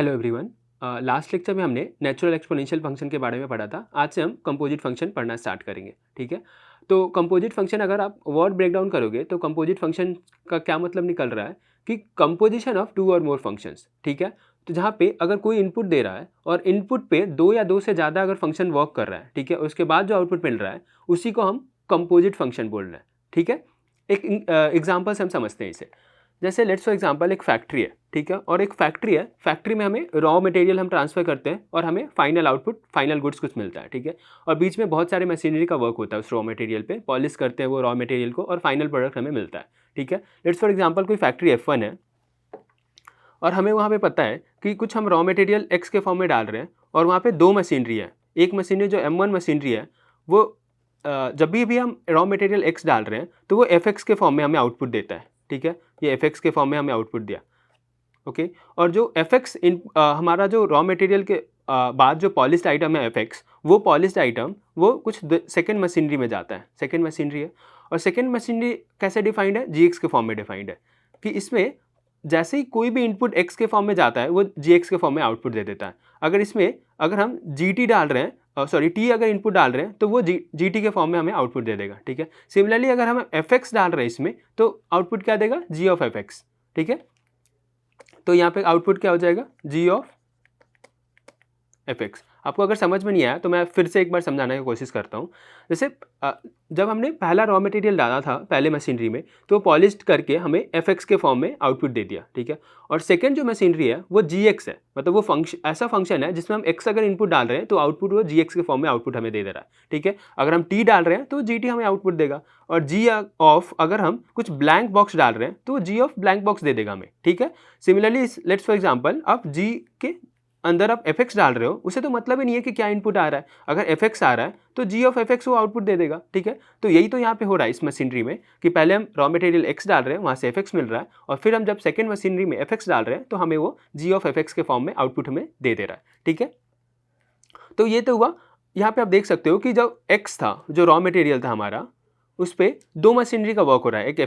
Hello everyone. Last lecture में हमने natural exponential function के बारे में पढ़ा था। आज से हम कंपोजिट फंक्शन पढ़ना स्टार्ट करेंगे। ठीक है, तो कंपोजिट फंक्शन अगर आप वर्ड ब्रेक डाउन करोगे तो कंपोजिट फंक्शन का क्या मतलब निकल रहा है कि कंपोजिशन ऑफ टू और मोर फंक्शंस। ठीक है, तो जहाँ पे अगर कोई इनपुट दे रहा है और इनपुट पे दो या दो से ज़्यादा अगर फंक्शन वर्क कर रहा है, ठीक है, उसके बाद जो आउटपुट मिल रहा है उसी को हम कंपोजिट फंक्शन बोल रहे हैं। ठीक है, एक एग्जाम्पल से हम समझते हैं इसे। जैसे लेट्स फॉर एग्जांपल एक फैक्ट्री है, ठीक है, और एक फैक्ट्री है, फैक्ट्री में हमें रॉ मटेरियल हम ट्रांसफ़र करते हैं और हमें फाइनल आउटपुट फाइनल गुड्स कुछ मिलता है। ठीक है, और बीच में बहुत सारे मशीनरी का वर्क होता है उस रॉ मटेरियल पे, पॉलिश करते हैं वो रॉ मटेरियल को और फाइनल प्रोडक्ट हमें मिलता है। ठीक है, लेट्स फॉर एग्जांपल कोई फैक्ट्री F1 है और हमें वहाँ पे पता है कि कुछ हम रॉ मटेरियल X के फॉर्म में डाल रहे हैं और वहाँ पे दो मशीनरी है। एक मशीनरी जो M1 मशीनरी है वो जब भी हम रॉ मटेरियल X डाल रहे हैं तो वो FX के फॉर्म में हमें आउटपुट देता है। ठीक है, ये FX के फॉर्म में हमें आउटपुट दिया। ओके, और जो FX हमारा जो रॉ मटेरियल के बाद जो पॉलिश्ड आइटम है FX, वो पॉलिश्ड आइटम वो कुछ सेकेंड मशीनरी में जाता है। सेकेंड मशीनरी है और सेकेंड मशीनरी कैसे डिफाइंड है? GX के फॉर्म में डिफाइंड है कि इसमें जैसे ही कोई भी इनपुट X के फॉर्म में जाता है वो GX के फॉर्म में आउटपुट दे देता है। अगर हम GT डाल रहे हैं, T अगर इनपुट डाल रहे हैं तो वो GT के फॉर्म में हमें आउटपुट दे देगा। ठीक है, सिमिलरली अगर हम FX डाल रहे हैं इसमें तो आउटपुट क्या देगा? G of FX। ठीक है, तो यहाँ पे आउटपुट क्या हो जाएगा? G of FX। आपको अगर समझ में नहीं आया तो मैं फिर से एक बार समझाने की कोशिश करता हूँ। जैसे जब हमने पहला रॉ मटेरियल डाला था पहले मशीनरी में तो पॉलिश्ड करके हमें FX के फॉर्म में आउटपुट दे दिया। ठीक है, और सेकेंड जो मशीनरी है वो GX है, मतलब वो ऐसा फंक्शन है जिसमें हम X अगर इनपुट डाल रहे हैं तो आउटपुट वो GX के फॉर्म में आउटपुट हमें दे रहा है। ठीक है, अगर हम T डाल रहे हैं तो GT हमें आउटपुट देगा और G ऑफ अगर हम कुछ ब्लैंक बॉक्स डाल रहे हैं तो G ऑफ ब्लैंक बॉक्स दे देगा हमें। ठीक है, सिमिलरली लेट्स फॉर एग्जाम्पल आप G के अंदर आप FX डाल रहे हो, उसे तो मतलब ही नहीं है कि क्या इनपुट आ रहा है। अगर FX आ रहा है तो G ऑफ FX वो आउटपुट दे देगा। ठीक है, तो यही तो यहाँ पे हो रहा है इस मशीनरी में कि पहले हम रॉ मटेरियल X डाल रहे हैं, वहाँ से FX मिल रहा है और फिर हम जब सेकेंड मशीनरी में FX डाल रहे हैं तो हमें वो G ऑफ FX के फॉर्म में आउटपुट हमें दे रहा है। ठीक है, तो ये तो हुआ। यहाँ पे आप देख सकते हो कि जो X था, जो रॉ मटेरियल था हमारा, उस पर दो मशीनरी का वर्क हो रहा है, एक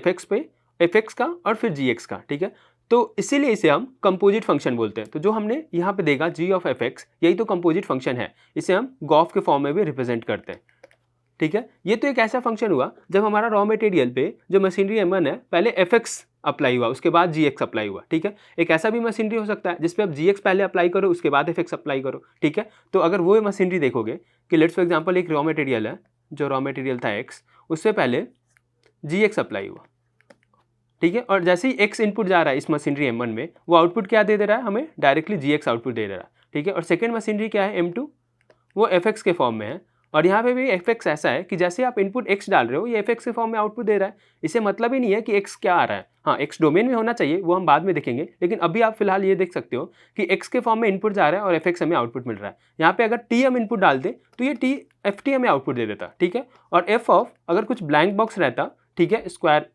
FX का और फिर GX का। ठीक है, तो इसीलिए इसे हम कंपोजिट फंक्शन बोलते हैं। तो जो हमने यहाँ पे देखा G ऑफ FX, यही तो कंपोजिट फंक्शन है। इसे हम गॉफ के फॉर्म में भी रिप्रेजेंट करते हैं। ठीक है, ये तो एक ऐसा फंक्शन हुआ जब हमारा रॉ मटेरियल पे जो मशीनरी M1 है पहले FX अप्लाई हुआ, उसके बाद GX अप्लाई हुआ। ठीक है, एक ऐसा भी मशीनरी हो सकता है जिसपे आप GX पहले अप्लाई करो उसके बाद FX अप्लाई करो। ठीक है, तो अगर वो मशीनरी देखोगे कि लेट्स फॉर एग्जाम्पल एक रॉ मटेरियल है, जो रॉ मटेरियल था X, उससे पहले GX अप्लाई हुआ। ठीक है, और जैसे ही X इनपुट जा रहा है इस मशीनरी M1 में, वो आउटपुट क्या दे रहा है? हमें डायरेक्टली GX आउटपुट दे रहा है। ठीक है, और सेकेंड मशीनरी क्या है M2, वो FX के फॉर्म में है और यहाँ पे भी FX ऐसा है कि जैसे आप इनपुट X डाल रहे हो ये FX के फॉर्म में आउटपुट दे रहा है। इसे मतलब ही नहीं है कि X क्या आ रहा है। हाँ, X डोमेन में होना चाहिए, वो हम बाद में देखेंगे, लेकिन अभी आप फिलहाल ये देख सकते हो कि X के फॉर्म में इनपुट जा रहा है और FX हमें आउटपुट मिल रहा है। यहाँ पे अगर T हम इनपुट डाल दें तो ये FT हमें आउटपुट दे देता। ठीक है, और F ऑफ अगर कुछ ब्लैंक बॉक्स रहता, ठीक है,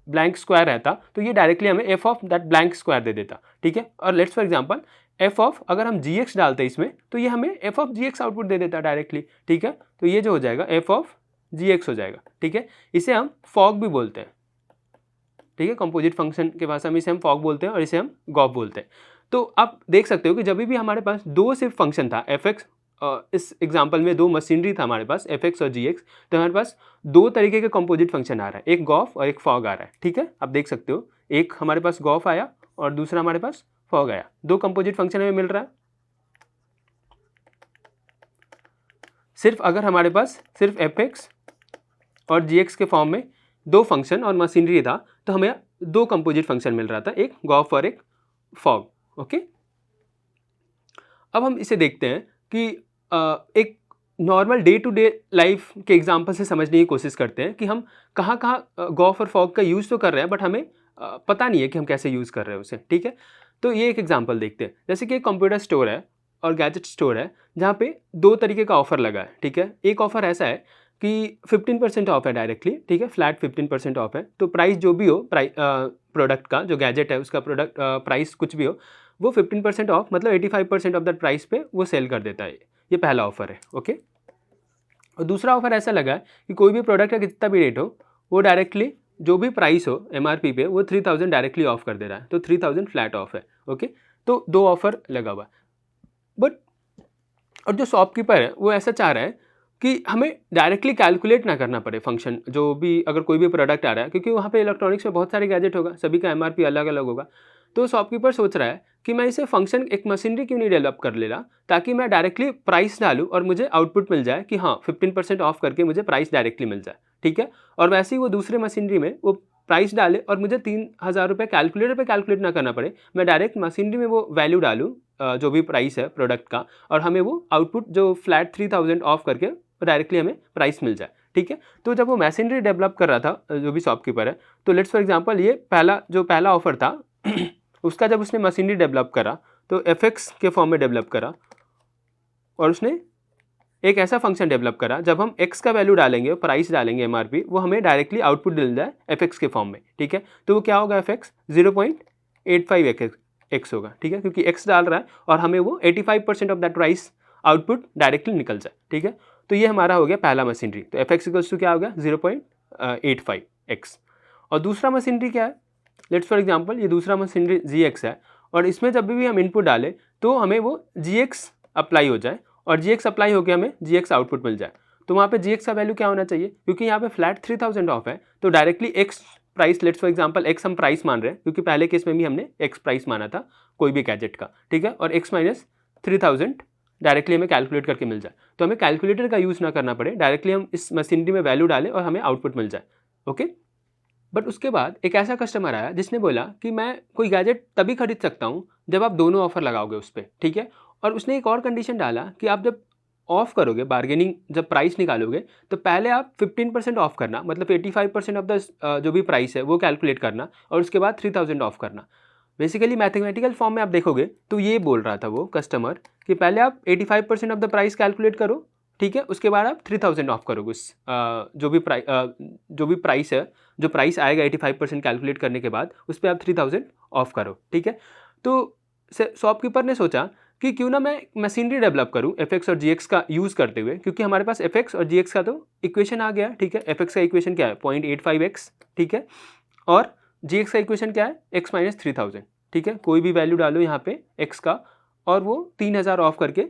ब्लैंक स्क्वायर रहता तो ये डायरेक्टली हमें F of that blank square दे देता। ठीक है, और let's for example F of अगर हम GX डालते इसमें तो ये हमें F ऑफ GX आउटपुट दे देता डायरेक्टली। ठीक है, तो ये जो हो जाएगा F ऑफ GX हो जाएगा। ठीक है, इसे हम फॉग भी बोलते हैं। ठीक है, कंपोजिट फंक्शन के भाषा में इसे हम फॉग बोलते हैं और इसे हम गॉफ बोलते हैं। तो आप देख सकते हो कि जब भी हमारे पास दो सिर्फ फंक्शन था FX, इस एग्जाम्पल में दो मशीनरी था हमारे पास FX और GX, तो हमारे पास दो तरीके के कंपोजिट फंक्शन आ रहा है, एक गॉफ और एक फॉग आ रहा है। ठीक है, आप देख सकते हो एक हमारे पास गॉफ आया और दूसरा हमारे पास फॉग आया, दो कंपोजिट फंक्शन हमें मिल रहा है। सिर्फ अगर हमारे पास सिर्फ FX और GX के फॉर्म में दो फंक्शन और मशीनरी था तो हमें दो कंपोजिट फंक्शन मिल रहा था, एक गॉफ और एक फॉग। ओके, अब हम इसे देखते हैं कि एक normal day to day life के एग्जांपल से समझने की कोशिश करते हैं कि हम कहाँ कहाँ गॉफ और फॉग का यूज़ तो कर रहे हैं बट हमें पता नहीं है कि हम कैसे यूज़ कर रहे हैं उसे। ठीक है, तो ये एक एग्जांपल देखते हैं। जैसे कि एक कंप्यूटर स्टोर है और गैजेट स्टोर है जहाँ पे दो तरीके का ऑफर लगा है। ठीक है, एक ऑफर ऐसा है कि 15% ऑफ है डायरेक्टली। ठीक है, फ्लैट 15% ऑफ है, तो प्राइस जो भी हो प्रोडक्ट का, जो गैजेट है उसका प्रोडक्ट प्राइस कुछ भी हो, वो 15% ऑफ मतलब 85% ऑफ दैट प्राइस पे वो सेल कर देता है। ये पहला ऑफर है। ओके, और दूसरा ऑफर ऐसा लगा है कि कोई भी प्रोडक्ट का कितना भी रेट हो वो डायरेक्टली जो भी प्राइस हो MRP पे वो 3000 डायरेक्टली ऑफ कर दे रहा है, तो 3000 फ्लैट ऑफ है। ओके, तो 2 ऑफ़र लगा हुआ है। बट और जो शॉपकीपर है वो ऐसा चाह रहा है कि हमें डायरेक्टली कैलकुलेट ना करना पड़े फंक्शन, जो भी अगर कोई भी प्रोडक्ट आ रहा है, क्योंकि वहाँ पे इलेक्ट्रॉनिक्स में बहुत सारे गैजेट होगा, सभी का एमआरपी अलग अलग होगा। तो शॉपकीपर सोच रहा है कि मैं इसे फंक्शन एक मशीनरी क्यों नहीं डेवलप कर ले रहा, ताकि मैं डायरेक्टली प्राइस डालूँ और मुझे आउटपुट मिल जाए कि हाँ 15% ऑफ करके मुझे प्राइस डायरेक्टली मिल जाए, ठीक है। और वैसे ही वो दूसरे मशीनरी में वो प्राइस डाले और मुझे 3000 रुपये कैलकुलेटर पे कैलकुलेट ना करना पड़े, मैं डायरेक्ट मशीनरी में वो वैल्यू डालूँ जो भी प्राइस है प्रोडक्ट का, और हमें वो आउटपुट जो फ्लैट 3000 ऑफ करके डायरेक्टली हमें प्राइस मिल जाए, ठीक है। तो जब वो मशीनरी डेवलप कर रहा था जो भी शॉपकीपर है, तो लेट्स फॉर एग्जांपल ये पहला ऑफर था उसका जब उसने मशीनरी डेवलप करा तो एफएक्स के फॉर्म में डेवलप करा, और उसने एक ऐसा फंक्शन डेवलप करा जब हम एक्स का वैल्यू डालेंगे, प्राइस डालेंगे एमआरपी, वो हमें डायरेक्टली आउटपुट मिल जाए एफएक्स के फॉर्म में, ठीक है। तो वो क्या होगा, एफएक्स 0.85 एक्स होगा, ठीक है, क्योंकि एक्स डाल रहा है और हमें वो 85% of that price output directly निकल जाए, ठीक है। तो ये हमारा हो गया पहला मशीनरी। तो एफएक्स इक्वल्स टू क्या हो गया, 0.85 एक्स। और दूसरा मशीनरी क्या है, लेट्स फॉर एग्जांपल ये दूसरा मशीनरी जी एक्स है, और इसमें जब भी हम इनपुट डालें तो हमें वो जी एक्स अप्लाई हो जाए, और जी एक्स अप्लाई होकर हमें जी एक्स आउटपुट मिल जाए। तो वहाँ पे जी एक्स का वैल्यू क्या होना चाहिए, क्योंकि यहाँ पे फ्लैट 3000 ऑफ है, तो directly x price, let's for example x हम प्राइस मान रहे हैं, क्योंकि पहले केस में भी हमने एक्स प्राइस माना था कोई भी गैजेट का, ठीक है, और एक्स माइनस 3000 डायरेक्टली हमें कैलकुलेट करके मिल जाए। तो हमें कैलकुलेटर का यूज़ ना करना पड़े, डायरेक्टली हम इस मशीनरी में वैल्यू डालें और हमें आउटपुट मिल जाए, ओके। बट उसके बाद एक ऐसा कस्टमर आया जिसने बोला कि मैं कोई गैजेट तभी खरीद सकता हूँ जब आप दोनों ऑफर लगाओगे उस पर, ठीक है। और उसने एक और कंडीशन डाला कि आप जब ऑफ करोगे, बार्गेनिंग जब प्राइस निकालोगे, तो पहले आप 15% ऑफ करना, मतलब 85% ऑफ द जो भी प्राइस है वो कैलकुलेट करना, और उसके बाद 3000 ऑफ करना। बेसिकली मैथमेटिकल फॉर्म में आप देखोगे तो ये बोल रहा था वो कस्टमर कि पहले आप 85% ऑफ द प्राइस कैलकुलेट करो, ठीक है, उसके बाद आप 3000 ऑफ करोगे उस जो भी प्राइस है, जो प्राइस आएगा 85% कैलकुलेट करने के बाद उस पर आप 3000 ऑफ करो, ठीक है। तो शॉपकीपर ने सोचा कि क्यों ना मैं मशीनरी डेवलप करूं एफएक्स और जीएक्स का यूज़ करते हुए, क्योंकि हमारे पास एफएक्स और जीएक्स का तो इक्वेशन आ गया, ठीक है। एफएक्स का इक्वेशन क्या है, 0.85x, ठीक है, और जीएक्स का इक्वेशन क्या है, x माइनस 3000, ठीक है। कोई भी वैल्यू डालो यहाँ पे x का, और वो 3000 ऑफ करके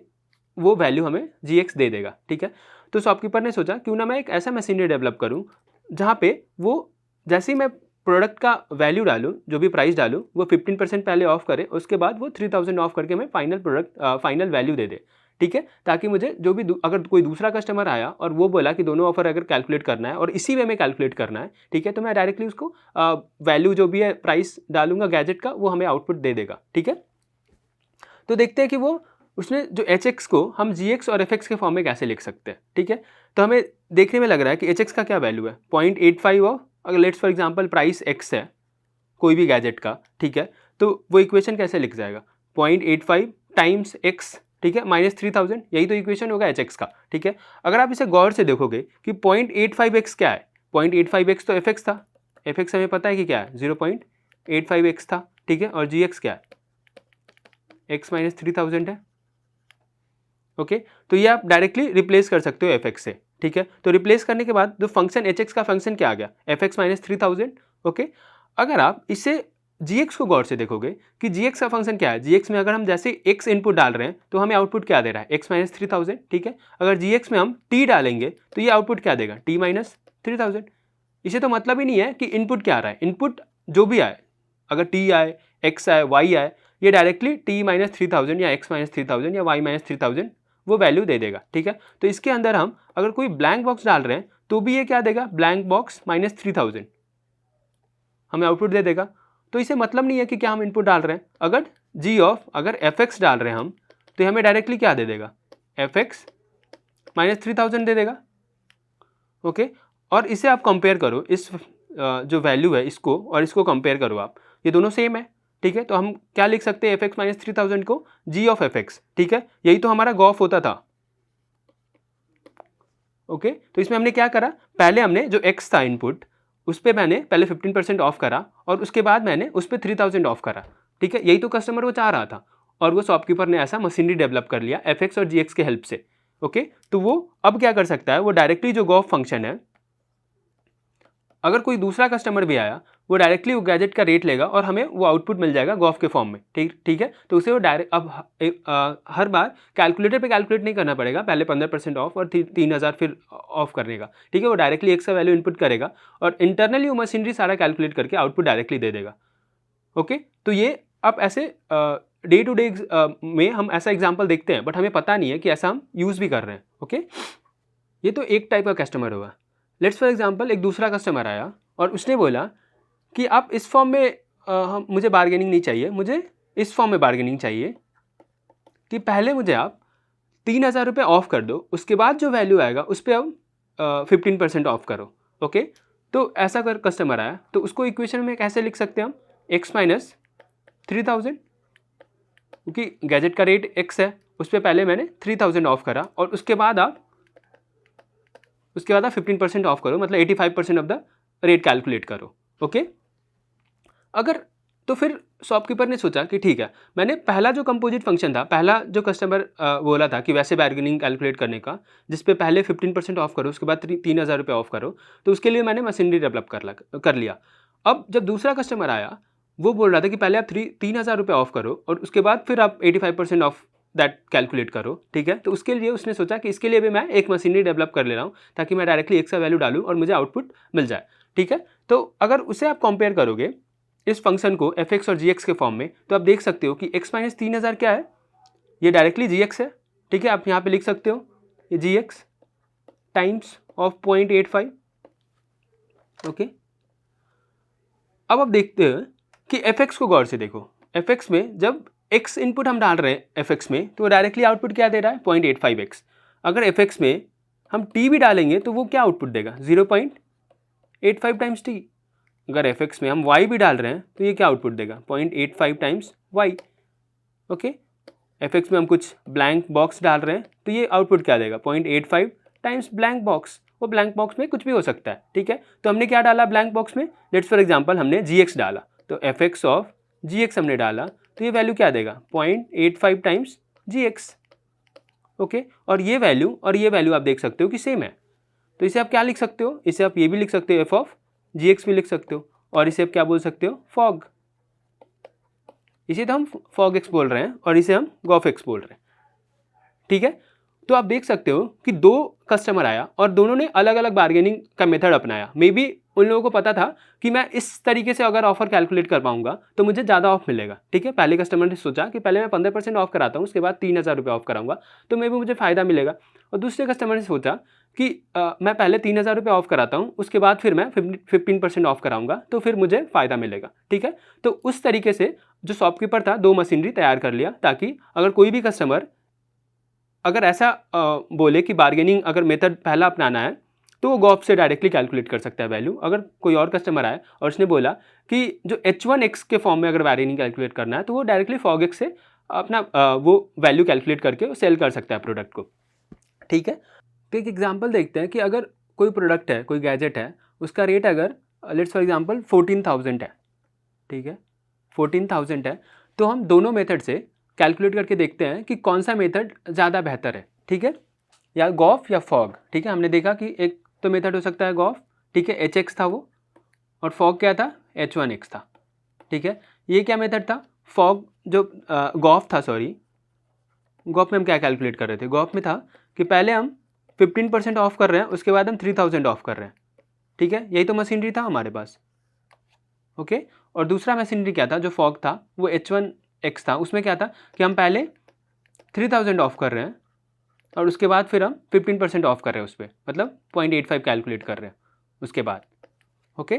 वो वैल्यू हमें जीएक्स दे देगा, ठीक है। तो शॉपकीपर ने सोचा क्यों ना मैं एक ऐसा मशीनरी डेवलप करूँ जहाँ पे वो जैसे ही मैं प्रोडक्ट का वैल्यू डालूँ, जो भी प्राइस डालूँ, वो 15% पहले ऑफ करे, उसके बाद वो 3000 ऑफ करके हमें फाइनल वैल्यू दे दे, ठीक है। ताकि मुझे जो भी अगर कोई दूसरा कस्टमर आया और वो बोला कि दोनों ऑफर अगर कैलकुलेट करना है और इसी वे में कैलकुलेट करना है, ठीक है, तो मैं डायरेक्टली उसको वैल्यू जो भी है प्राइस डालूंगा गैजेट का, वो हमें आउटपुट दे देगा, ठीक है। तो देखते हैं कि वो उसने जो एच एक्स को हम जी एक्स और एफ एक्स के फॉर्म में कैसे लिख सकते हैं, ठीक है। तो हमें देखने में लग रहा है कि एच एक्स का क्या वैल्यू है, 0.85 ऑफ, अगर let's for example price x है कोई भी गैजेट का, ठीक है, तो वो इक्वेशन कैसे लिख जाएगा, 0.85 टाइम्स एक्स, ठीक है, माइनस 3000, यही तो इक्वेशन होगा एच एक्स का, ठीक है। अगर आप इसे गौर से देखोगे कि 0.85x क्या है, 0.85x तो एफ एक्स था, एफ एक्स हमें पता है कि क्या है, 0.85x था, ठीक है, और जी एक्स क्या है, एक्स माइनस 3000 है, ओके। तो ये आप डायरेक्टली रिप्लेस कर सकते हो एफ एक्स से, ठीक है। तो रिप्लेस करने के बाद जो फंक्शन एच एक्स का फंक्शन क्या आ गया, एफ एक्स माइनस 3000, ओके। अगर आप इसे जी एक्स को गौर से देखोगे कि जी एक्स का फंक्शन क्या है, जी एक्स में अगर हम जैसे एक्स इनपुट डाल रहे हैं तो हमें आउटपुट क्या दे रहा है, एक्स माइनस 3000, ठीक है। अगर जी एक्स में हम टी डालेंगे तो ये आउटपुट क्या देगा, टी माइनस 3000। इसे तो मतलब ही नहीं है कि इनपुट क्या आ रहा है, इनपुट जो भी आए, अगर टी आए, एक्स आए, वाई आए, ये डायरेक्टली टी माइनस 3000 या एक्स माइनस 3000 या वाई माइनस 3000 वो वैल्यू दे देगा, ठीक है। तो इसके अंदर हम अगर कोई ब्लैंक बॉक्स डाल रहे हैं तो भी ये क्या देगा, ब्लैंक बॉक्स माइनस 3000 हमें आउटपुट दे देगा। तो इसे मतलब नहीं है कि क्या हम इनपुट डाल रहे हैं, अगर जी ऑफ अगर एफ एक्स डाल रहे हैं हम तो हमें डायरेक्टली क्या दे देगा, एफ एक्स माइनस 3000 दे देगा, ओके। और इसे आप कंपेयर करो, इस जो वैल्यू है इसको और इसको कंपेयर करो आप, ये दोनों सेम है, ठीक है। तो हम क्या लिख सकते हैं, एफ एक्स माइनस 3000 को जी ऑफ एफ एक्स, ठीक है, यही तो हमारा गॉफ होता था, ओके। तो इसमें हमने क्या करा, पहले हमने जो एक्स था इनपुट उस पर मैंने पहले 15% ऑफ करा और उसके बाद मैंने उस पर 3000 ऑफ करा, ठीक है। यही तो कस्टमर वो चाह रहा था, और वो शॉपकीपर ने ऐसा मशीनरी डेवलप कर लिया एफ एक्स और जी एक्स के हेल्प से, ओके। तो वो अब क्या कर सकता है, वो डायरेक्टली जो गॉफ फंक्शन है, अगर कोई दूसरा कस्टमर भी आया वो डायरेक्टली वो गैजेट का रेट लेगा और हमें वो आउटपुट मिल जाएगा गॉफ के फॉर्म में। ठीक है, तो उसे वो डायरेक्ट अब हर बार कैलकुलेटर पे कैलकुलेट नहीं करना पड़ेगा, पहले 15% ऑफ और 3000 फिर ऑफ करने का। ठीक है, वो डायरेक्टली एक्स का वैल्यू इनपुट करेगा और इंटरनली वो मशीनरी सारा कैलकुलेट करके आउटपुट डायरेक्टली दे देगा। ओके, तो ये आप ऐसे डे टू डे में हम ऐसा एग्जाम्पल देखते हैं, बट हमें पता नहीं है कि ऐसा हम यूज़ भी कर रहे हैं। ओके, ये तो एक टाइप का कस्टमर होगा। लेट्स फॉर एग्जाम्पल एक दूसरा कस्टमर आया और उसने बोला कि आप इस फॉर्म में मुझे बार्गेनिंग नहीं चाहिए, मुझे इस फॉर्म में बार्गेनिंग चाहिए कि पहले मुझे आप 3000 रुपये ऑफ कर दो, उसके बाद जो वैल्यू आएगा उस पर अब 15% ऑफ करो। ओके, तो ऐसा अगर कस्टमर आया तो उसको इक्वेशन में कैसे लिख सकते हैं हम, x माइनस 3000, क्योंकि गैजेट का रेट x है, उस पर पहले मैंने 3000 ऑफ करा और उसके बाद आप 15% ऑफ करो, मतलब 85% ऑफ द रेट कैलकुलेट करो। ओके, अगर तो फिर शॉपकीपर ने सोचा कि ठीक है, मैंने पहला जो कंपोजिट फंक्शन था, पहला जो कस्टमर बोला था कि वैसे बार्गेनिंग कैलकुलेट करने का, जिस पे पहले 15% ऑफ करो उसके बाद 3000 रुपये ऑफ करो, तो उसके लिए मैंने मशीनरी डेवलप कर लिया। अब जब दूसरा कस्टमर आया, वो बोल रहा था कि पहले आप 3000 रुपये ऑफ करो और उसके बाद फिर आप 85% ऑफ दैट कैलकुलेट करो। ठीक है, तो उसके लिए उसने सोचा कि इसके लिए भी मैं एक मशीनरी डेवलप कर ले रहा हूँ ताकि मैं डायरेक्टली एक सा वैल्यू डालूँ और मुझे आउटपुट मिल जाए। ठीक है, तो अगर उसे आप कंपेयर करोगे इस फंक्शन को fx और gx के फॉर्म में, तो आप देख सकते हो कि x माइनस 3000 क्या है, ये डायरेक्टली gx है। ठीक है, आप यहाँ पे लिख सकते हो ये gx टाइम्स ऑफ 0.85। ओके, अब आप देखते हैं कि fx को गौर से देखो, fx में जब x इनपुट हम डाल रहे हैं fx में, तो डायरेक्टली आउटपुट क्या दे रहा है 0.85x। अगर fx में हम t भी डालेंगे तो वो क्या आउटपुट देगा 0.85 टाइम्स t। अगर fx में हम y भी डाल रहे हैं तो ये क्या आउटपुट देगा 0.85 टाइम्स y। ओके, fx में हम कुछ ब्लैंक बॉक्स डाल रहे हैं तो ये आउटपुट क्या देगा 0.85 टाइम्स ब्लैंक बॉक्स। वो ब्लैंक बॉक्स में कुछ भी हो सकता है। ठीक है, तो हमने क्या डाला ब्लैंक बॉक्स में, लेट्स फॉर एग्जांपल हमने gx डाला, तो fx ऑफ gx हमने डाला तो ये वैल्यू क्या देगा 0.85 टाइम्स gx। ओके, और ये वैल्यू आप देख सकते हो कि सेम है, तो इसे आप क्या लिख सकते हो, इसे आप ये भी लिख सकते हो f ऑफ gx भी लिख सकते हो, और इसे आप क्या बोल सकते हो फॉग। इसे तो हम फॉग एक्स बोल रहे हैं और इसे हम गॉफ एक्स बोल रहे हैं। ठीक है, तो आप देख सकते हो कि दो कस्टमर आया और दोनों ने अलग अलग बार्गेनिंग का मेथड अपनाया। मे बी उन लोगों को पता था कि मैं इस तरीके से अगर ऑफर कैलकुलेट कर पाऊंगा तो मुझे ज़्यादा ऑफ मिलेगा। ठीक है, पहले कस्टमर ने सोचा कि पहले मैं 15% ऑफ कराता हूँ, उसके बाद 3000 रुपये ऑफ कराऊंगा तो मे बी मुझे फ़ायदा मिलेगा। और दूसरे कस्टमर ने सोचा कि मैं पहले 3000 रुपये ऑफ कराता हूँ, उसके बाद फिर मैं 15% ऑफ कराऊंगा तो फिर मुझे फ़ायदा मिलेगा। ठीक है, तो उस तरीके से जो शॉपकीपर था दो मशीनरी तैयार कर लिया, ताकि अगर कोई भी कस्टमर अगर ऐसा बोले कि बार्गेनिंग अगर मेथड पहला अपनाना है तो वो गॉफ से डायरेक्टली कैलकुलेट कर सकता है वैल्यू। अगर कोई और कस्टमर आए और उसने बोला कि जो h1x के फॉर्म में अगर बार्गेनिंग कैलकुलेट करना है तो वो डायरेक्टली फॉग एक्स से अपना वो वैल्यू कैलकुलेट करके सेल कर सकता है प्रोडक्ट को। ठीक है, तो एक एग्जांपल देखते हैं कि अगर कोई प्रोडक्ट है, कोई गैजेट है, उसका रेट अगर लेट्स फॉर एग्जांपल 14000 है। ठीक है, 14000 है, तो हम दोनों मेथड से कैलकुलेट करके देखते हैं कि कौन सा मेथड ज़्यादा बेहतर है। ठीक है, या गॉफ या फॉग। ठीक है, हमने देखा कि एक तो मेथड हो सकता है गॉफ, ठीक है hx था वो, और फॉग क्या था h1x था। ठीक है, ये क्या मेथड था फॉग, जो गॉफ था, सॉरी गॉफ में हम क्या कैलकुलेट कर रहे थे, गॉफ में था कि पहले हम 15% ऑफ कर रहे हैं, उसके बाद हम 3000 ऑफ कर रहे हैं। ठीक है, यही तो मशीनरी था हमारे पास। ओके, और दूसरा मशीनरी क्या था जो फॉग था वो h1x था, उसमें क्या था कि हम पहले 3000 ऑफ कर रहे हैं और उसके बाद फिर हम 15% ऑफ कर रहे हैं उस पर, मतलब 0.85 कैलकुलेट कर रहे हैं उसके बाद। ओके,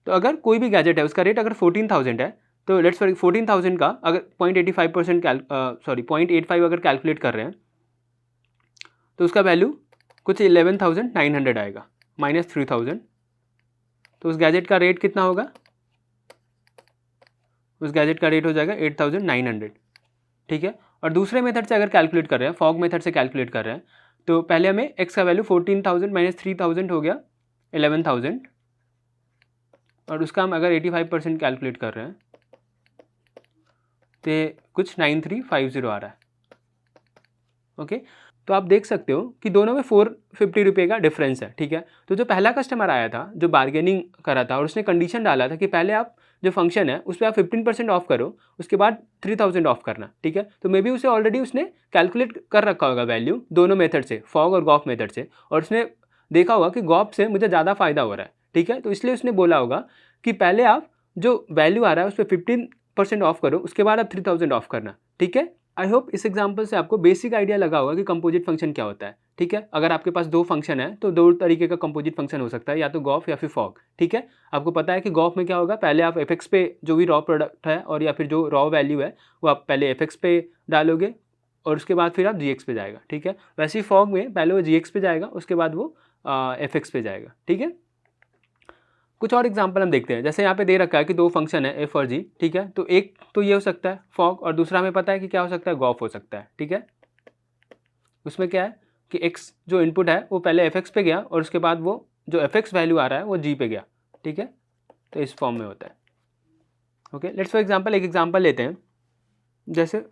तो अगर कोई भी गैजेट है उसका रेट अगर 14000 है तो लेट्स फॉर 14000 का अगर 0.85 अगर कैलकुलेट कर रहे हैं तो उसका वैल्यू कुछ 11900 आएगा माइनस 3000, तो उस गैजेट का रेट कितना होगा, उस गैजेट का रेट हो जाएगा 8900। ठीक है, और दूसरे मेथड से अगर कैलकुलेट कर रहे हैं, फॉग मेथड से कैलकुलेट कर रहे हैं, तो पहले हमें x का वैल्यू 14000 माइनस 3000 हो गया 11000, और उसका हम अगर 85% कैलकुलेट कर रहे हैं तो कुछ 9350 आ रहा है। ओके। तो आप देख सकते हो कि दोनों में 450 रुपये का डिफरेंस है, ठीक है। तो जो पहला कस्टमर आया था जो बार्गेनिंग करा था और उसने कंडीशन डाला था कि पहले आप जो फंक्शन है उस पर आप 15% ऑफ करो, उसके बाद 3000 ऑफ करना, ठीक है। तो मे बी उसे ऑलरेडी उसने कैलकुलेट कर रखा होगा वैल्यू दोनों मेथड से, फॉग और गॉफ मेथड से, और उसने देखा होगा कि गॉफ से मुझे ज़्यादा फायदा हो रहा है, ठीक है। तो इसलिए उसने बोला होगा कि पहले आप जो वैल्यू आ रहा है उस पर 15% ऑफ करो, उसके बाद आप 3000 ऑफ करना, ठीक है। आई होप इस एग्जाम्पल से आपको बेसिक आइडिया लगा होगा कि कंपोजिट फंक्शन क्या होता है, ठीक है। अगर आपके पास दो फंक्शन है तो दो तरीके का कंपोजिट फंक्शन हो सकता है, या तो गॉफ या फिर फॉग, ठीक है। आपको पता है कि गॉफ में क्या होगा, पहले आप एफ पे जो भी रॉ प्रोडक्ट है और या फिर जो रॉ वैल्यू है वो आप पहले एफ पे डालोगे और उसके बाद फिर आप जी पे जाएगा, ठीक है। वैसे ही फॉग में पहले वो जी पे जाएगा, उसके बाद वो एफ पे जाएगा, ठीक है। कुछ और एग्जांपल हम देखते हैं। जैसे यहाँ पे दे रखा है कि दो फंक्शन है एफ और जी, ठीक है। तो एक तो ये हो सकता है फॉग और दूसरा हमें पता है कि क्या हो सकता है, गॉफ हो सकता है, ठीक है। उसमें क्या है कि एक्स जो इनपुट है वो पहले एफ पे गया और उसके बाद वो जो एफ वैल्यू आ रहा है वो जी पे गया, ठीक है। तो इस फॉर्म में होता है। ओके, लेट्स फॉर एग्जाम्पल एक एग्जाम्पल लेते हैं। जैसे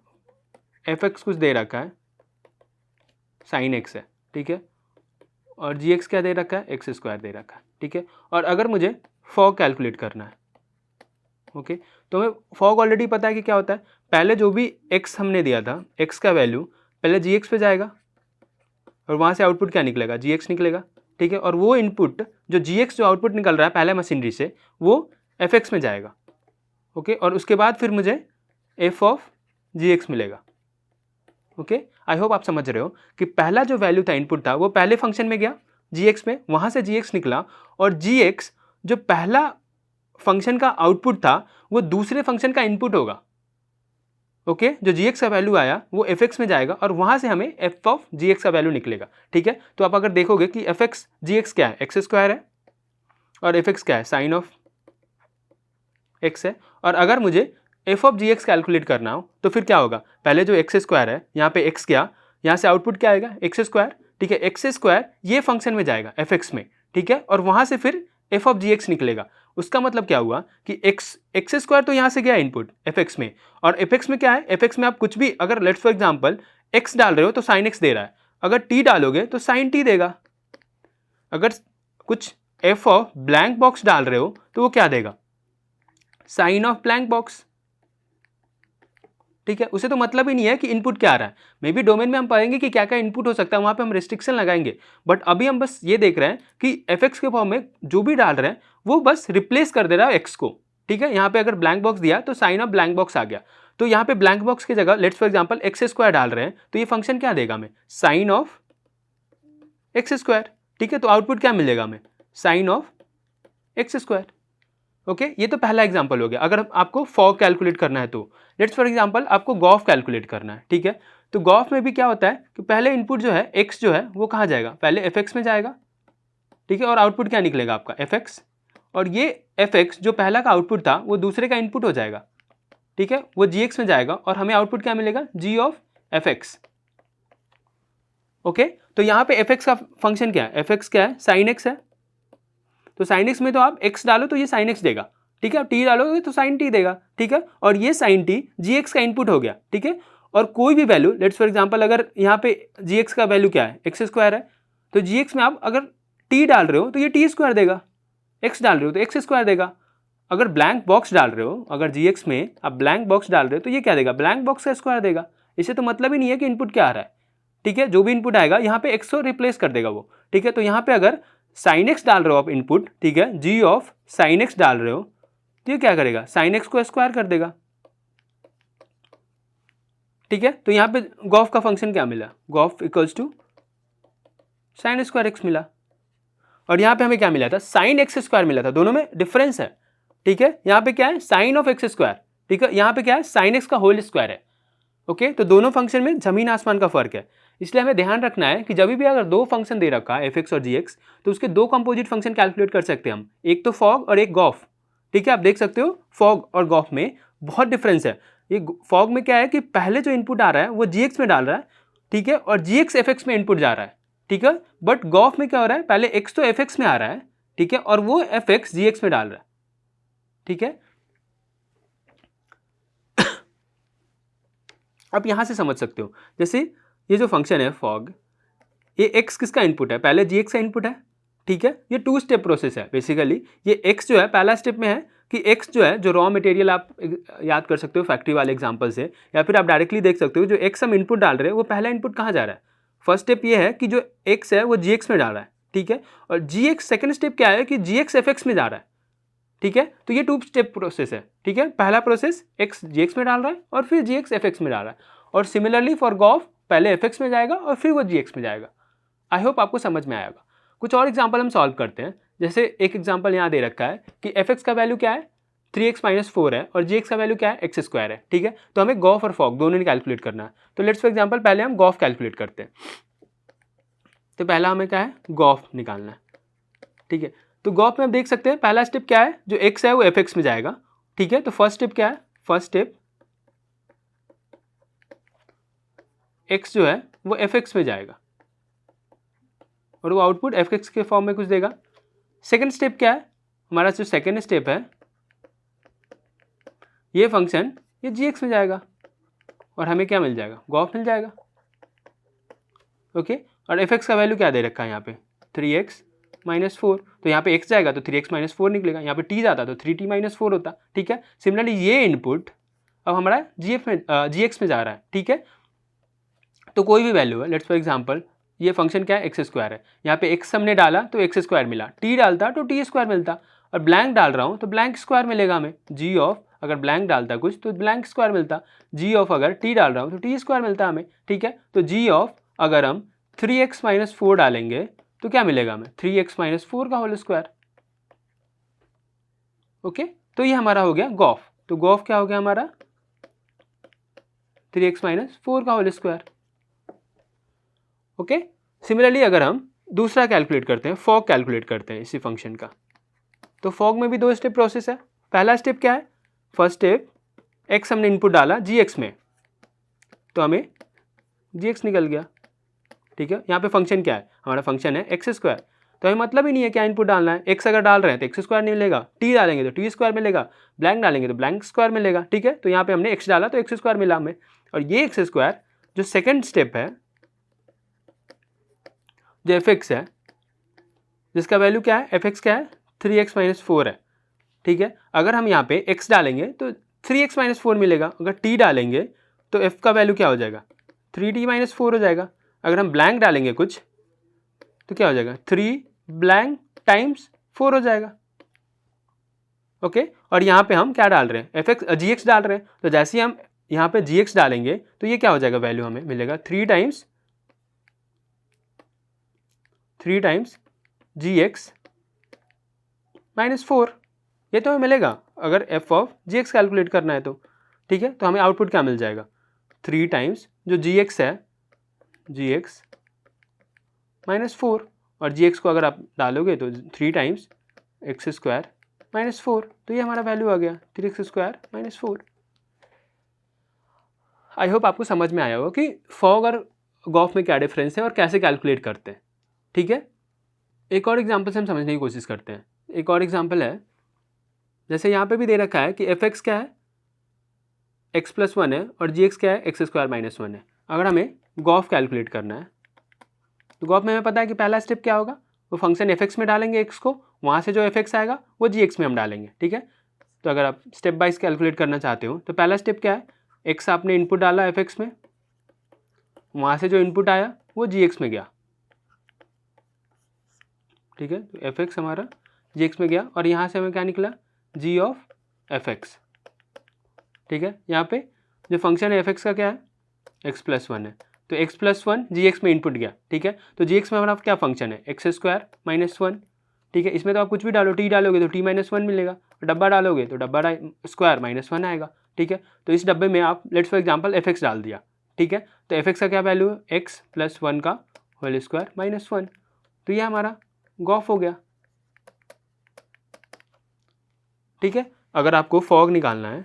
एफ कुछ दे रखा है साइन एक्स है, ठीक है, और जी एक्स क्या दे रखा है, एक्स स्क्वायर दे रखा है, ठीक है। और अगर मुझे फॉग कैलकुलेट करना है, ओके, तो हमें फॉग ऑलरेडी पता है कि क्या होता है, पहले जो भी एक्स हमने दिया था, एक्स का वैल्यू पहले जी एक्स पे जाएगा और वहाँ से आउटपुट क्या निकलेगा, जी एक्स निकलेगा, ठीक है। और वो इनपुट जो जी एक्स जो आउटपुट निकल रहा है पहले मशीनरी से वो एफ एक्स में जाएगा, ओके। और उसके बाद फिर मुझे एफ ऑफ जी एक्स मिलेगा, ओके। आई होप आप समझ रहे हो कि पहला जो वैल्यू था इनपुट था वो पहले फंक्शन में गया जी एक्स में, वहाँ से जी एक्स निकला और जी एक्स जो पहला फंक्शन का आउटपुट था वो दूसरे फंक्शन का इनपुट होगा, ओके। जो जी एक्स का वैल्यू आया वो एफ एक्स में जाएगा और वहाँ से हमें एफ ऑफ जी एक्स का वैल्यू निकलेगा, ठीक है। तो आप अगर देखोगे कि एफ एक्स जी एक्स क्या है, एक्स स्क्वायर है, और एफ एक्स क्या है, साइन ऑफ एक्स है। और अगर मुझे F of G X calculate करना हो तो फिर क्या होगा, पहले जो एक्स स्क्वायर है यहाँ पे एक्स गया, यहाँ से आउटपुट क्या आएगा, एक्स स्क्वायर, ठीक है। एक्स स्क्वायर ये फंक्शन में जाएगा एफ एक्स में, ठीक है, और वहाँ से फिर एफ ऑफ जी एक्स निकलेगा। उसका मतलब क्या हुआ कि एक्स स्क्वायर तो यहाँ से गया इनपुट एफ एक्स में, और एफ एक्स में क्या है, एफ एक्स में आप कुछ भी अगर लेट्स फॉर एग्जाम्पल एक्स डाल रहे हो तो साइन एक्स दे रहा है, अगर टी डालोगे तो साइन टी देगा। अगर कुछ एफ ऑफ ब्लैंक बॉक्स डाल रहे हो तो वो क्या देगा, साइन ऑफ ब्लैंक बॉक्स, ठीक है। उसे तो मतलब ही नहीं है कि इनपुट क्या आ रहा है। मे बी डोमेन में हम पाएंगे कि क्या क्या इनपुट हो सकता है, वहाँ पे हम रिस्ट्रिक्शन लगाएंगे, बट अभी हम बस ये देख रहे हैं कि एफ एक्स के फॉर्म में जो भी डाल रहे हैं वो बस रिप्लेस कर दे रहा है एक्स को, ठीक है। यहाँ पे अगर ब्लैंक बॉक्स दिया तो साइन ऑफ ब्लैंक बॉक्स आ गया, तो यहाँ पे ब्लैंक बॉक्स की जगह let's for example x square डाल रहे हैं तो ये फंक्शन क्या देगा हमें, साइन ऑफ एक्स स्क्वायर, ठीक है। तो आउटपुट क्या मिलेगा हमें, sine of X square, okay. ये तो पहला एग्जांपल हो गया। अगर आपको फॉग कैलकुलेट करना है तो लेट्स फॉर एग्जांपल आपको गॉफ कैलकुलेट करना है, ठीक है। तो गॉफ में भी क्या होता है कि पहले इनपुट जो है एक्स जो है वो कहाँ जाएगा, पहले एफ एक्स में जाएगा, ठीक है, और आउटपुट क्या निकलेगा आपका एफ एक्स, और ये एफ एक्स जो पहला का आउटपुट था वो दूसरे का इनपुट हो जाएगा, ठीक है, वो जी एक्स में जाएगा और हमें आउटपुट क्या मिलेगा, जी ऑफ एफ एक्स, ओके। तो यहाँ पे एफ एक्स का फंक्शन क्या है, एफ एक्स क्या है, साइन एक्स है, तो साइन एक्स में तो आप एक्स डालो तो ये साइन एक्स देगा, ठीक है। आप टी डालोगे तो साइन टी देगा, ठीक है। और ये साइन टी जी एक्स का इनपुट हो गया, ठीक है। और कोई भी वैल्यू लेट्स फॉर एग्जांपल अगर यहाँ पे जी एक्स का वैल्यू क्या है, एक्स स्क्वायर है, तो जी एक्स में आप अगर टी डाल रहे हो तो ये टी स्क्वायर देगा, एक्स डाल रहे हो तो एक्स स्क्वायर देगा। अगर ब्लैंक बॉक्स डाल रहे हो, अगर जी एक्स में आप ब्लैंक बॉक्स डाल रहे हो तो ये क्या देगा, ब्लैंक बॉक्स का स्क्वायर देगा। इससे तो मतलब ही नहीं है कि इनपुट क्या आ रहा है, ठीक है। जो भी इनपुट आएगा यहाँ पे एक्स को रिप्लेस कर देगा वो, ठीक है। तो यहाँ पे अगर साइन एक्स डाल रहे हो आप इनपुट, ठीक है, जी ऑफ साइन एक्स डाल रहे हो तो ये क्या करेगा, साइन एक्स को स्क्वायर कर देगा, ठीक है। तो यहाँ पे गॉफ का फंक्शन क्या मिला, gof equals to sine square X मिला, और यहाँ पे हमें क्या मिला था, साइन एक्स स्क्वायर मिला था। दोनों में डिफरेंस है, ठीक है। यहाँ पे क्या है, साइन ऑफ एक्स स्क्वायर, ठीक है, यहाँ पे क्या है, साइन एक्स का होल स्क्वायर है, ओके। तो दोनों फंक्शन में जमीन आसमान का फर्क है, इसलिए हमें ध्यान रखना है कि जब भी अगर दो फंक्शन दे रखा है एफ एक्स और जी एक्स तो उसके दो कंपोजिट फंक्शन कैलकुलेट कर सकते हैं हम, एक तो फॉग और एक गॉफ, ठीक है। आप देख सकते हो फॉग और गॉफ में बहुत डिफरेंस है। ये फॉग में क्या है कि पहले जो इनपुट आ रहा है वो जी एक्स में डाल रहा है, ठीक है, और जी एक्स एफ एक्स में इनपुट जा रहा है, ठीक है। बट गॉफ में क्या हो रहा है, पहले एक्स तो एफ एक्स में आ रहा है, ठीक है, और वो एफ एक्स जी एक्स में डाल रहा है, ठीक है। आप यहां से समझ सकते हो, जैसे ये जो फंक्शन है फॉग, ये x किसका इनपुट है, पहले gx का इनपुट है, ठीक है। ये 2 स्टेप प्रोसेस है बेसिकली। ये x जो है पहला स्टेप में है कि x जो है, जो रॉ मटेरियल आप याद कर सकते हो फैक्ट्री वाले एग्जांपल से, या फिर आप डायरेक्टली देख सकते हो जो x हम इनपुट डाल रहे हैं वो पहला इनपुट कहाँ जा रहा है। फर्स्ट स्टेप ये है कि जो x है वो gx में जा रहा है, ठीक है। और gx सेकंड स्टेप क्या है कि gx fx में जा रहा है, ठीक है। तो ये 2 स्टेप प्रोसेस है, ठीक है। पहला प्रोसेस x gx में डाल रहा है और फिर gx fx में डाल रहा है, और सिमिलरली फॉर गॉफ पहले fx में जाएगा और फिर वो gx में जाएगा। आई होप आपको समझ में आएगा। कुछ और एग्जांपल हम सॉल्व करते हैं। जैसे एक एग्जांपल यहाँ दे रखा है कि fx का वैल्यू क्या है 3x - 4 है और gx का वैल्यू क्या है x² है, ठीक है। तो हमें गॉफ और फॉग दोनों ने कैलकुलेट करना है। तो लेट्स फॉर एग्जांपल पहले हम गॉफ कैलकुलेट करते हैं। तो पहला हमें क्या है, गॉफ निकालना है, ठीक है। तो गॉफ में आप देख सकते हैं पहला स्टेप क्या है, जो x है वो fx में जाएगा, ठीक है। तो फर्स्ट स्टेप क्या है, फर्स्ट स्टेप x जो है वो fx में जाएगा और वो आउटपुट fx के फॉर्म में कुछ देगा। सेकंड स्टेप क्या है, हमारा जो सेकंड स्टेप है ये फंक्शन ये gx में जाएगा और हमें क्या मिल जाएगा, गॉफ मिल जाएगा, ओके। और fx का वैल्यू क्या दे रखा है यहाँ पे 3x - 4, तो यहाँ पे x जाएगा तो 3x - 4 निकलेगा, यहाँ पे t जाता तो 3t - 4 होता, ठीक है। सिमिलरली ये इनपुट अब हमारा gx में जा रहा है, ठीक है। तो कोई भी वैल्यू है, लेट्स फॉर एग्जांपल ये फंक्शन क्या है x² है, यहाँ पे x हमने डाला तो x² मिला, t डालता तो t² मिलता, और ब्लैंक डाल रहा हूँ तो ब्लैंक स्क्वायर मिलेगा हमें। g ऑफ अगर ब्लैंक डालता कुछ तो ब्लैंक स्क्वायर मिलता, g ऑफ अगर t डाल रहा हूँ तो t² मिलता हमें, ठीक है। तो g ऑफ अगर हम 3x - 4 डालेंगे तो क्या मिलेगा हमें 3x - 4 का होल स्क्वायर, ओके। तो ये हमारा हो गया गॉफ। तो गॉफ क्या हो गया हमारा 3x - 4 का होल स्क्वायर, ओके। सिमिलरली अगर हम दूसरा कैलकुलेट करते हैं, फॉग कैलकुलेट करते हैं इसी फंक्शन का, तो फॉग में भी 2 स्टेप प्रोसेस है। पहला स्टेप क्या है, फर्स्ट स्टेप x हमने इनपुट डाला gx में तो हमें gx निकल गया, ठीक है। यहाँ पे फंक्शन क्या है, हमारा फंक्शन है x², तो हमें मतलब ही नहीं है क्या इनपुट डालना है। x अगर डाल रहे हैं तो x² नहीं मिलेगा, t डालेंगे तो t² मिलेगा, ब्लैंक डालेंगे तो ब्लैंक स्क्वायर मिलेगा, ठीक है। तो यहाँ पे हमने x डाला तो x² मिला हमें, और ये x² जो सेकेंड स्टेप है जो fx है जिसका वैल्यू क्या है, fx क्या है 3x - 4 है, ठीक है। अगर हम यहाँ पे x डालेंगे तो 3x - 4 मिलेगा, अगर t डालेंगे तो f का वैल्यू क्या हो जाएगा 3t - 4 हो जाएगा। अगर हम ब्लैंक डालेंगे कुछ तो क्या हो जाएगा 3 ब्लैंक टाइम्स 4 हो जाएगा, ओके। और यहाँ पे हम क्या डाल रहे हैं, gx डाल रहे हैं, तो जैसे ही हम यहाँ पे gx डालेंगे तो ये क्या हो जाएगा, वैल्यू हमें मिलेगा 3 टाइम्स gx - 4, ये तो हमें मिलेगा अगर f ऑफ gx कैलकुलेट करना है तो, ठीक है। तो हमें आउटपुट क्या मिल जाएगा 3 टाइम्स जो gx है gx - 4, और gx को अगर आप डालोगे तो 3 टाइम्स x² - 4, तो ये हमारा वैल्यू आ गया 3x² - 4। आई होप आपको समझ में आया होगा कि फॉग और गॉफ में क्या डिफरेंस है और कैसे कैलकुलेट करते हैं, ठीक है। एक और एग्जांपल से हम समझने की कोशिश करते हैं। एक और एग्जांपल है, जैसे यहाँ पे भी दे रखा है कि fx क्या है x+1 है और gx क्या है x² - 1 है। अगर हमें गॉफ कैलकुलेट करना है तो गॉफ में हमें पता है कि पहला स्टेप क्या होगा, वो फंक्शन fx में डालेंगे x को, वहाँ से जो fx आएगा वो gx में हम डालेंगे, ठीक है। तो अगर आप स्टेप वाइज कैलकुलेट करना चाहते हो तो पहला स्टेप क्या है, x आपने इनपुट डाला fx में, वहाँ से जो इनपुट आया वो gx में गया, ठीक है। तो fx हमारा gx में गया और यहाँ से हमें क्या निकला g ऑफ fx, ठीक है। यहाँ पे जो फंक्शन है fx का क्या है x+1 है, तो x+1 gx में इनपुट गया, ठीक है। तो gx में हमारा क्या फंक्शन है x² - 1, ठीक है। इसमें तो आप कुछ भी डालो, t डालोगे तो t - 1 मिलेगा, डब्बा डालोगे तो डब्बा स्क्वायर -1 आएगा, ठीक है। तो इस डब्बे में आप लेट्स फॉर एग्जांपल fx डाल दिया, ठीक है। तो fx का क्या वैल्यू है x+1 का होल स्क्वायर -1, तो ये हमारा गॉफ हो गया, ठीक है। अगर आपको फॉग निकालना है,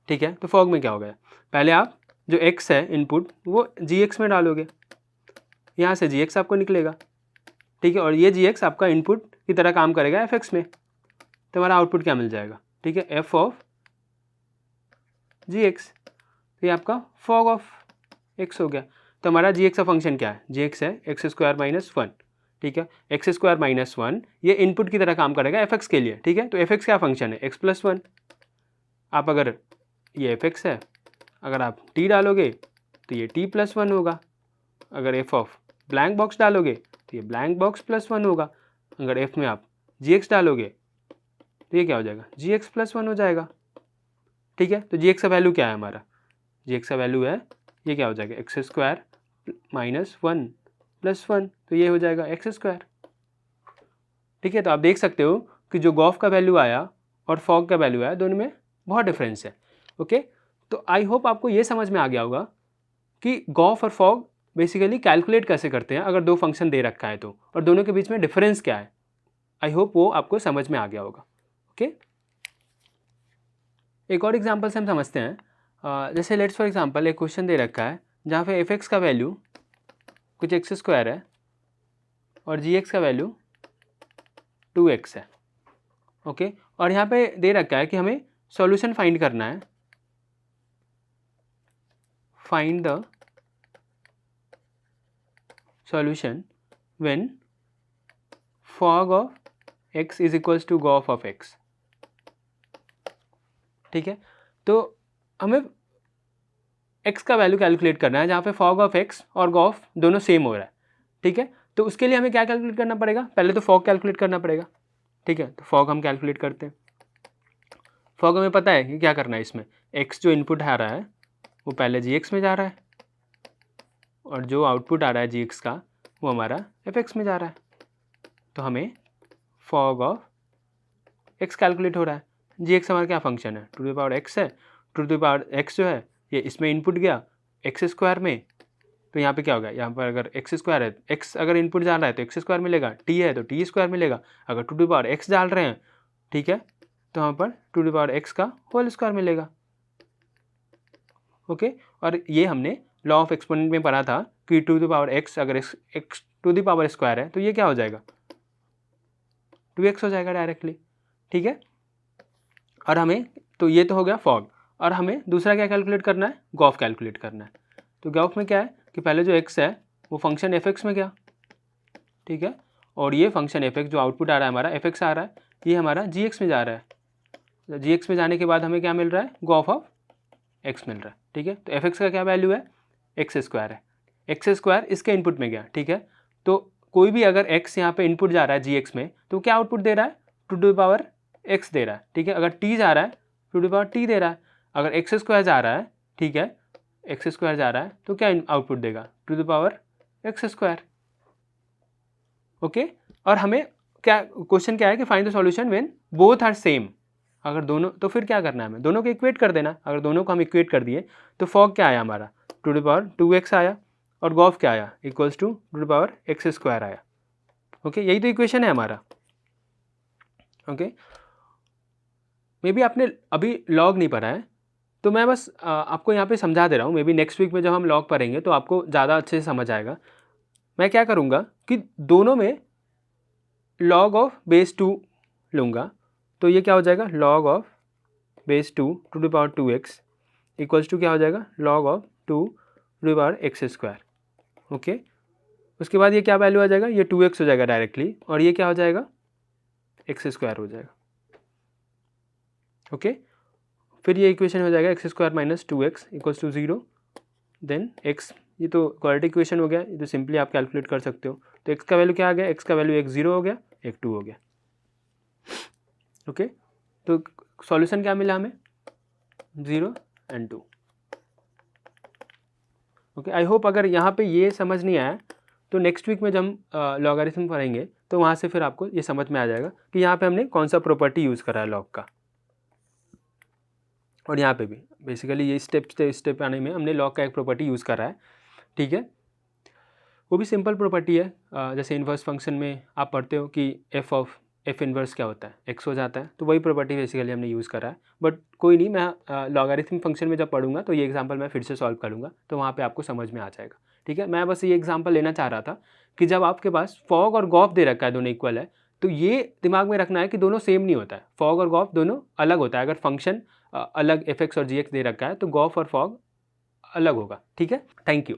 ठीक है, तो फॉग में क्या हो गया, पहले आप जो x है इनपुट वो gx में डालोगे, यहाँ से gx आपको निकलेगा, ठीक है। और ये gx आपका इनपुट की तरह काम करेगा fx में, तो हमारा आउटपुट क्या मिल जाएगा, ठीक है, f ऑफ gx। तो ये आपका फॉग ऑफ एक्स हो गया। तो हमारा जी एक्स का फंक्शन क्या है, जी एक्स है एक्स स्क्वायर माइनस वन, ठीक है। एक्स स्क्वायर माइनस वन ये इनपुट की तरह काम करेगा एफ एक्स के लिए, ठीक है। तो एफ एक्स क्या फंक्शन है, एक्स प्लस वन। आप अगर ये एफ एक्स है, अगर आप टी डालोगे तो ये टी प्लस वन होगा। अगर एफ ऑफ ब्लैंक बॉक्स डालोगे तो ये ब्लैंक बॉक्स प्लस वन होगा। अगर एफ में आप जी एक्स डालोगे तो ये क्या हो जाएगा, जी एक्स प्लस वन हो जाएगा, ठीक है। तो जी एक्स का वैल्यू क्या है हमारा, जी एक्स का वैल्यू है ये क्या हो जाएगा, X square minus one plus one, तो ये हो जाएगा एक्स स्क्वायर, ठीक है। तो आप देख सकते हो कि जो गॉफ का वैल्यू आया और फॉग का वैल्यू आया दोनों में बहुत डिफरेंस है, ओके। तो आई होप आपको ये समझ में आ गया होगा कि गॉफ और फॉग बेसिकली कैलकुलेट कैसे करते हैं अगर दो फंक्शन दे रखा है तो, और दोनों के बीच में डिफरेंस क्या है। आई होप वो आपको समझ में आ गया होगा, ओके। एक और एग्जांपल से हम समझते हैं। जैसे लेट्स फॉर एग्जांपल एक क्वेश्चन दे रखा है जहाँ पे एफ एक्स का वैल्यू कुछ एक्स स्क्वायर है और जी एक्स का वैल्यू 2x है, ओके। और यहाँ पे दे रखा है कि हमें सॉल्यूशन फाइंड करना है, find the solution when fog of x is equals to gof of x, ठीक है। तो हमें x का वैल्यू कैलकुलेट करना है जहाँ पे फॉग ऑफ x और गॉफ दोनों सेम हो रहा है, ठीक है। तो उसके लिए हमें क्या कैलकुलेट करना पड़ेगा, पहले तो फॉग कैलकुलेट करना पड़ेगा, ठीक है। तो फॉग हम कैलकुलेट करते हैं। फॉग हमें पता है कि क्या करना है, इसमें x जो इनपुट आ रहा है वो पहले जी में जा रहा है और जो आउटपुट आ रहा है जी का वो हमारा एफ में जा रहा है। तो हमें फॉग ऑफ x कैलकुलेट हो रहा है। जी हमारा क्या फंक्शन है, टू द पावर x है, टू द पावर x जो है ये इसमें इनपुट गया एक्स स्क्वायर में, तो यहाँ पे क्या होगा, यहाँ पर अगर एक्स स्क्वायर है, एक्स अगर इनपुट जा रहा है तो एक्स स्क्वायर मिलेगा, टी है तो टी स्क्वायर मिलेगा। अगर टू द पावर एक्स डाल रहे हैं, ठीक है, तो यहाँ पर टू द पावर एक्स का होल स्क्वायर मिलेगा, ओके। और ये हमने लॉ ऑफ एक्सपोनेंट में पढ़ा था कि टू द पावर एक्स अगर X to the power square है तो ये क्या हो जाएगा, 2x हो जाएगा डायरेक्टली, ठीक है। और हमें तो ये तो हो गया फॉग, और हमें दूसरा क्या कैलकुलेट करना है, गॉफ कैलकुलेट करना है। तो गॉफ में क्या है कि पहले जो x है वो फंक्शन एफ में गया, ठीक है, और ये फंक्शन एफ जो आउटपुट आ रहा है हमारा एफ आ रहा है, ये हमारा जी में जा रहा है। जी में जाने के बाद हमें क्या मिल रहा है, गॉफ ऑफ x मिल रहा है, ठीक है। तो एफ का क्या वैल्यू है, एक्स स्क्वायर है, एक्स स्क्वायर इसके इनपुट में गया, ठीक है। तो कोई भी अगर x यहाँ पे इनपुट जा रहा है जी में तो क्या आउटपुट दे रहा है, टू द पावर x दे रहा है, ठीक है। अगर t जा रहा है टू द पावर t दे रहा है। अगर एक्स स्क्वायर जा रहा है, ठीक है, एक्स स्क्वायर जा रहा है तो क्या आउटपुट देगा, to the power X square, okay. और हमें क्या क्वेश्चन क्या है कि find the solution when both are same. अगर दोनों, तो फिर क्या करना है हमें, दोनों को इक्वेट कर देना। अगर दोनों को हम इक्वेट कर दिए तो फॉग क्या आया हमारा, टू द पावर 2x आया, और गॉफ क्या आया, equals to the power X square आया, ओके। यही तो इक्वेशन है हमारा, ओके। मे बी आपने अभी लॉग नहीं पढ़ा है तो मैं बस आपको यहाँ पे समझा दे रहा हूँ। मे बी नेक्स्ट वीक में जब हम लॉग पढ़ेंगे तो आपको ज़्यादा अच्छे से समझ आएगा। मैं क्या करूँगा कि दोनों में लॉग ऑफ बेस 2 लूँगा, तो ये क्या हो जाएगा, log of base 2 to the power 2x equals to क्या हो जाएगा, log of 2 to the power X square, okay. उसके बाद ये क्या वैल्यू आ जाएगा, ये 2x हो जाएगा डायरेक्टली, और ये क्या हो जाएगा, एक्स स्क्वायर हो जाएगा, ओके। फिर ये इक्वेशन हो जाएगा X square minus 2x equals to 0, then x, ये तो क्वाड्रेटिक इक्वेशन हो गया, ये तो सिंपली आप कैलकुलेट कर सकते हो। तो x का वैल्यू क्या आ गया, x का वैल्यू एक 0 हो गया, एक 2 हो गया, ओके। तो सॉल्यूशन क्या मिला हमें, 0 एंड 2, ओके। आई होप अगर यहाँ पे ये समझ नहीं आया तो नेक्स्ट वीक में जब हम लॉगरिथम पढ़ेंगे तो वहाँ से फिर आपको ये समझ में आ जाएगा कि यहाँ पे हमने कौन सा प्रॉपर्टी यूज़ करा है लॉग का। और यहाँ पे भी बेसिकली ये स्टेप आने में हमने लॉग का एक प्रॉपर्टी यूज़ करा है, ठीक है। वो भी सिंपल प्रॉपर्टी है। जैसे इन्वर्स फंक्शन में आप पढ़ते हो कि एफ इन्वर्स क्या होता है, एक्स हो जाता है, तो वही प्रॉपर्टी बेसिकली हमने यूज़ करा है। बट कोई नहीं, मैं लॉगरिथम फंक्शन में जब पढ़ूंगा तो ये एग्जांपल मैं फिर से सॉल्व करूँगा, तो वहाँ पे आपको समझ में आ जाएगा, ठीक है। मैं बस ये एग्जांपल लेना चाह रहा था कि जब आपके पास फॉग और गॉफ दे रखा है, दोनों इक्वल है, तो ये दिमाग में रखना है कि दोनों सेम नहीं होता है, फॉग और गॉफ दोनों अलग होता है। अगर फंक्शन अलग एफ एक्स और जी एक्स दे रखा है तो गॉफ और फॉग अलग होगा। ठीक है, थैंक यू।